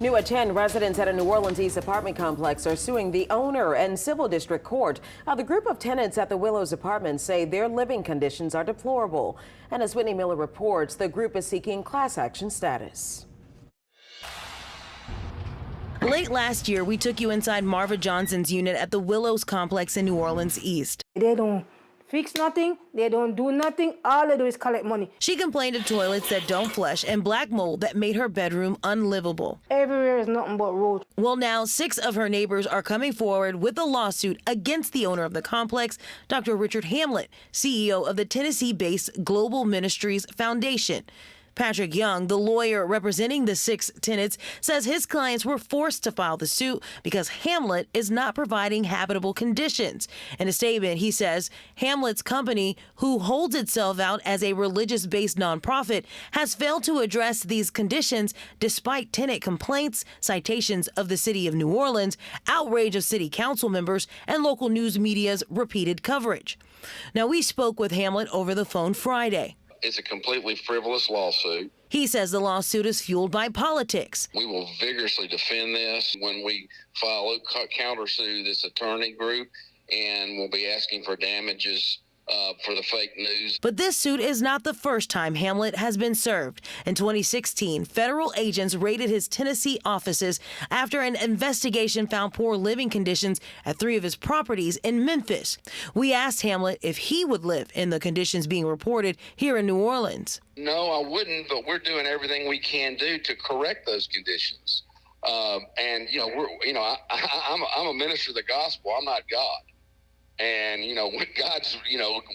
New at 10, residents at a New Orleans East apartment complex are suing the owner and civil district court. The group of tenants at the Willows apartments say their living conditions are deplorable. And as Whitney Miller reports, the group is seeking class action status. Late last year, we took you inside Marva Johnson's unit at the Willows complex in New Orleans East. They don't fix nothing. They don't do nothing. All they do is collect money. She complained of toilets that don't flush and black mold that made her bedroom unlivable. Everywhere is nothing but road. Well, now 6 of her neighbors are coming forward with a lawsuit against the owner of the complex, Dr. Richard Hamlet, CEO of the Tennessee-based Global Ministries Foundation. Patrick Young, the lawyer representing the 6 tenants, says his clients were forced to file the suit because Hamlet is not providing habitable conditions. In a statement, he says Hamlet's company, who holds itself out as a religious-based nonprofit, has failed to address these conditions despite tenant complaints, citations of the city of New Orleans, outrage of city council members, and local news media's repeated coverage. Now, we spoke with Hamlet over the phone Friday. It's a completely frivolous lawsuit. He says the lawsuit is fueled by politics. We will vigorously defend this when we file a countersue this attorney group, and we'll be asking for damages for the fake news. But this suit is not the first time Hamlet has been served. In 2016, federal agents raided his Tennessee offices after an investigation found poor living conditions at 3 of his properties in Memphis. We asked Hamlet if he would live in the conditions being reported here in New Orleans. No, I wouldn't, but we're doing everything we can do to correct those conditions. And I'm a minister of the gospel. I'm not God. And, when God's,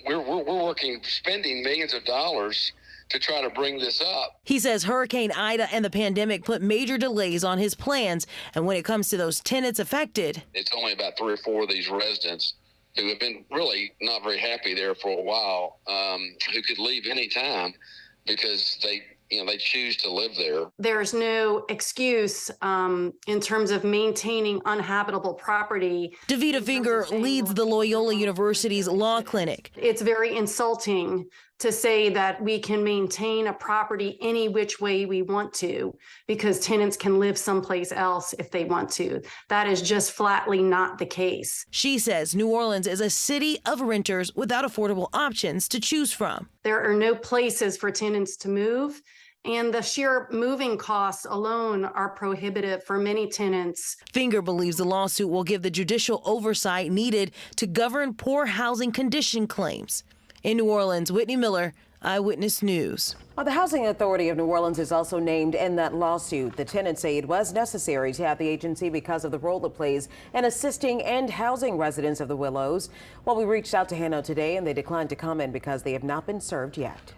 we're working, spending millions of dollars to try to bring this up. He says Hurricane Ida and the pandemic put major delays on his plans. And when it comes to those tenants affected, it's only about 3 or 4 of these residents who have been really not very happy there for a while, who could leave any time because they choose to live there. There's no excuse in terms of maintaining uninhabitable property. Davita Finger leads the Loyola University's law clinic. It's very insulting to say that we can maintain a property any which way we want to because tenants can live someplace else if they want to. That is just flatly not the case. She says New Orleans is a city of renters without affordable options to choose from. There are no places for tenants to move, and the sheer moving costs alone are prohibitive for many tenants. Finger believes the lawsuit will give the judicial oversight needed to govern poor housing condition claims. In New Orleans, Whitney Miller, Eyewitness News. The Housing Authority of New Orleans is also named in that lawsuit. The tenants say it was necessary to have the agency because of the role it plays in assisting and housing residents of the Willows. We reached out to Hano today and they declined to comment because they have not been served yet.